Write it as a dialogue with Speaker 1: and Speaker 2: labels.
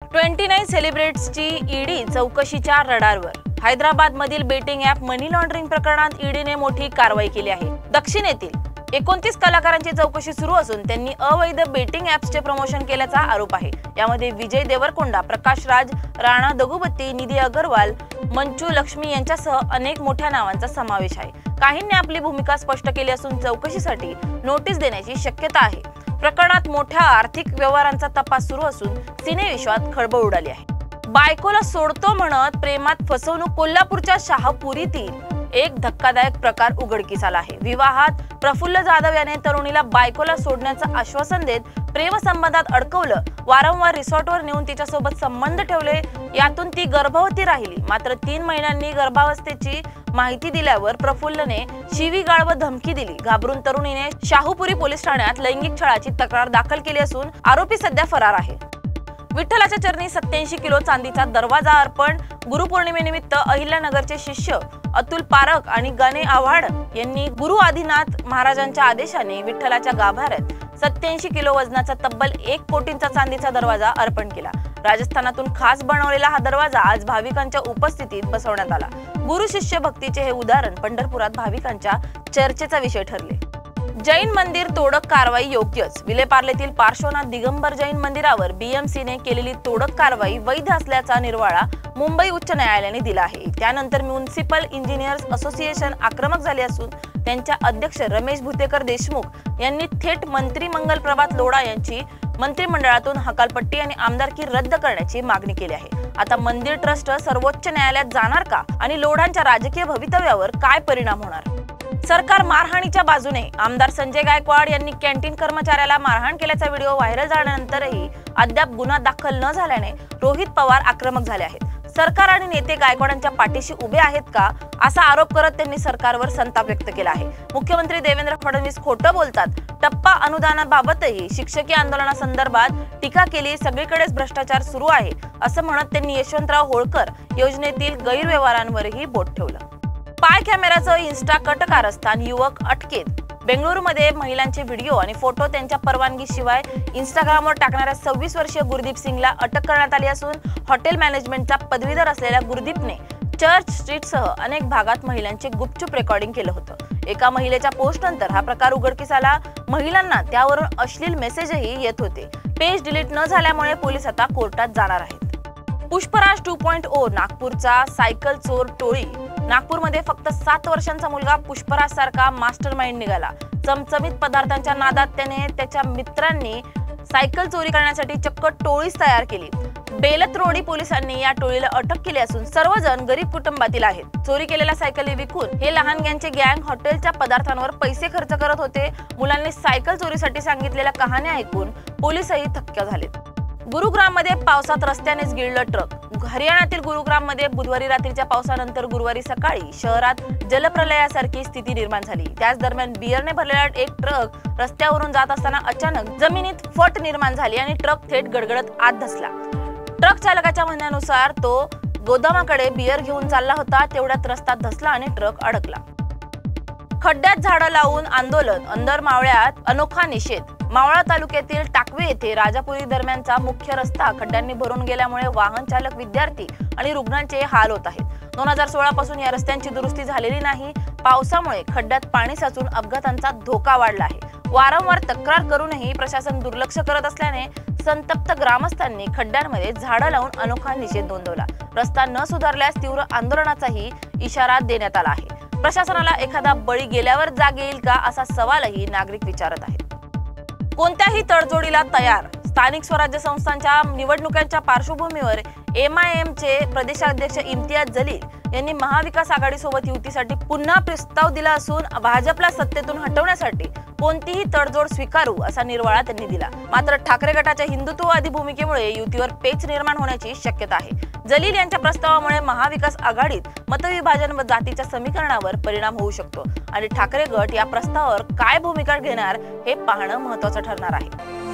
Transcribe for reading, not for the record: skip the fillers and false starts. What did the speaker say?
Speaker 1: 29 सेलिब्रिटीजची ED चौकशीच्या रडारवर। हैदराबाद मधील betting app मनी laundering प्रकरणात ईडीने मोठी कारवाई केली आहे। दक्षिणेतील 29 कलाकारांची चौकशी सुरू असून त्यांनी अवैध बेटिंग ॲप्सचे प्रमोशन केल्याचा आरोप आहे। यामध्ये विजय देवरकोंडा, प्रकाश राज, राणा दगुबत्ती, निधी अग्रवाल, मंचू लक्ष्मी यांच्यासह अनेक मोठ्या नावांचा समावेश आहे। काहींनी आपली भूमिका स्पष्ट केली असून चौकशीसाठी नोटीस देण्याची शक्यता आहे। प्रकरणात मोठ्या आर्थिक व्यवहारांचा तपास सुरू असून सिनेविश्वात खळबळ उडाली आहे। बायकोला सोडतो म्हणत प्रेमात फसवणूक। कोल्हापूरच्या शाहपुरीतील एक धक्कादायक प्रकार उघडकीस आला आहे। विवाहात प्रफुल्ल जाधव याने तरुणीला बायकोला सोडण्याचं आश्वासन देत प्रेमसंबंधात अडकवलं। वारंवार रिसॉर्टवर नेऊन तिच्यासोबत संबंध ठेवले। यातून ती गर्भवती राहिली। मात्र 3 महिन्यांनी गर्भावस्थेची माहिती दिल्यावर प्रफुल्लने शिवीगाळ व धमकी दिली। घाबरून तरुणीने शाहूपुरी पोलीस ठाण्यात लैंगिक छळाची तक्रार दाखल केली असून आरोपी सध्या फरार आहे। विठ्ठलाच्या चरणी 87 किलो चांदीचा दरवाजा अर्पण। गुरुपौर्णिमेनिमित्त अहिल्यानगरचे शिष्य अतुल पारख आणि गणे आव्हाड यांनी गुरु आदिनाथ महाराजांच्या आदेशाने विठ्ठलाच्या गाभाऱ्यात 87 किलो वजनाचा तब्बल 1 कोटींचा चांदीचा दरवाजा अर्पण केला। राजस्थानातून खास बनवलेला हा दरवाजा आज भाविकांच्या उपस्थितीत बसवण्यात आला। गुरु शिष्य भक्तीचे हे उदाहरण पंढरपुरात भाविकांच्या चर्चेचा विषय ठरले। जैन मंदिर तोडक कारवाई योग्यच। विलेपार्लेतील पार्श्वनाथ दिगंबर जैन मंदिरावर बीएमसीने केलेली तोडक कारवाई वैध असल्याचा निर्वाळा मुंबई उच्च न्यायालयाने दिला आहे। त्यानंतर म्युनिसिपल इंजिनियर्स असोसिएशन आक्रमक झाले असून त्यांच्या अध्यक्ष रमेश भुतेकर देशमुख यांनी थेट मंत्री मंगल प्रभात लोढा यांची मंत्रिमंडळातून हकालपट्टी आणि आमदारकी रद्द करण्याची मागणी केली आहे। आता मंदिर ट्रस्ट सर्वोच्च न्यायालयात जाणार का आणि लोढांच्या राजकीय भवितव्यावर काय परिणाम होणार? सरकार मारहाणीच्या बाजूने। आमदार संजय गायकवाड यांनी कॅन्टीन कर्मचाऱ्याला मारहाण केल्याचा व्हिडिओ व्हायरल झाल्यानंतरही अद्याप गुन्हा दाखल न झाल्याने रोहित पवार आक्रमक झाले आहेत। सरकार आणि नेते गायकवाडांच्या पाठीशी उभे आहेत का असा आरोप करत त्यांनी सरकारवर संताप व्यक्त केला आहे। मुख्यमंत्री देवेंद्र फडणवीस खोटं बोलतात। टप्पा अनुदानाबाबतही शिक्षकी आंदोलनासंदर्भात टीका केली। सगळीकडेच भ्रष्टाचार सुरू आहे असं म्हणत त्यांनी यशवंतराव होळकर योजनेतील गैरव्यवहारांवरही बोट ठेवलं। पाय कॅमेराचं इन्स्टा कट कारस्थान, युवक अटकेत। बेंगळुरूमध्ये महिलांचे व्हिडिओ आणि फोटो त्यांच्या परवानगीशिवाय इंस्टाग्रामवर टाकणाऱ्या 26 वर्षीय गुरदीप सिंगला अटक करण्यात आली असून हॉटेल मॅनेजमेंटचा पदवीधर असलेल्या गुरदीपने चर्च स्ट्रीटसह अनेक भागात महिलांचे गुपचूप रेकॉर्डिंग केलं होतं। एका महिलेच्या पोस्टनंतर हा प्रकार उघडकीस आला। महिलांना त्यावरून अश्लील मेसेजही येत होते। पेज डिलीट न झाल्यामुळे पोलीस आता कोर्टात जाणार आहेत। पुष्पराज 2.0 नागपूरचा सायकल चोर टोळी। नागपूरमध्ये फक्त 7 वर्षांचा मुलगा पुष्पराज सारखा मास्टरमाइंड निघाला। चमचमीत पदार्थांच्या नादात त्याने त्याच्या मित्रांनी सायकल चोरी करण्यासाठी चक्क टोळीच तयार केली। बेलतरोडी पोलिसांनी या टोळीला अटक केली असून सर्वजण गरीब कुटुंबातील आहेत। चोरी केलेल्या सायकली विकून हे लहान गँग हॉटेलच्या पदार्थांवर पैसे खर्च करत होते। मुलांनी सायकल चोरीसाठी सांगितलेल्या कहाण्या ऐकून पोलीसही थक्क झालेत। गुरुग्राममध्ये पावसात रस्त्यानेच गिळलं ट्रक। हरियाणातील गुरुग्राममध्ये बुधवारी रात्रीच्या पावसानंतर गुरुवारी सकाळी शहरात जलप्रलयासारखी स्थिती निर्माण झाली। त्याच दरम्यान बियरने भरलेला एक ट्रक रस्त्यावरून जात असताना अचानक जमिनीत फट निर्माण झाली आणि ट्रक थेट गडगडत आत धसला। ट्रक चालकाच्या म्हणण्यानुसार तो गोदामाकडे बियर घेऊन चालला होता। तेवढ्यात रस्ता धसला आणि ट्रक अडकला। खड्ड्यात झाडं लावून आंदोलन, अंदर मावळ्यात अनोखा निषेध। मावळा तालुक्यातील टाकवे येथे राजापुरी दरम्यानचा मुख्य रस्ता खड्ड्यांनी भरून गेल्यामुळे वाहन चालक, विद्यार्थी आणि रुग्णांचे हाल होत आहेत। 2016 पासून या रस्त्यांची दुरुस्ती झालेली नाही। पावसामुळे खड्ड्यात पाणी साचून अपघातांचा धोका वाढला आहे। वारंवार तक्रार करूनही प्रशासन दुर्लक्ष करत असल्याने संतप्त ग्रामस्थांनी खड्ड्यांमध्ये झाडं लावून अनोखा निषेध नोंदवला। रस्ता न सुधारल्यास तीव्र आंदोलनाचाही इशारा देण्यात आला आहे। प्रशासनाला एखादा बळी गेल्यावर जाग येईल का असा सवालही नागरिक विचारत आहेत। कोणत्याही तडजोडीला तयार। स्थानिक स्वराज्य संस्थांच्या निवडणुकांच्या पार्श्वभूमीवर एमआयएमचे प्रदेशाध्यक्ष इम्तियाज जलील यांनी महाविकास आघाडीसोबत युतीसाठी पुन्हा प्रस्ताव दिला असून भाजपला सत्तेतून हटवण्यासाठी कोणतीही तडजोड स्वीकारू असा निर्वाळा त्यांनी दिला। मात्र ठाकरे गटाच्या हिंदुत्ववादी भूमिकेमुळे युतीवर पेच निर्माण होण्याची शक्यता आहे। जलील यांच्या प्रस्तावामुळे महाविकास आघाडीत मतविभाजन व जातीच्या समीकरणावर परिणाम होऊ शकतो आणि ठाकरे गट या प्रस्तावावर काय भूमिका घेणार हे पाहणं महत्त्वाचं ठरणार आहे।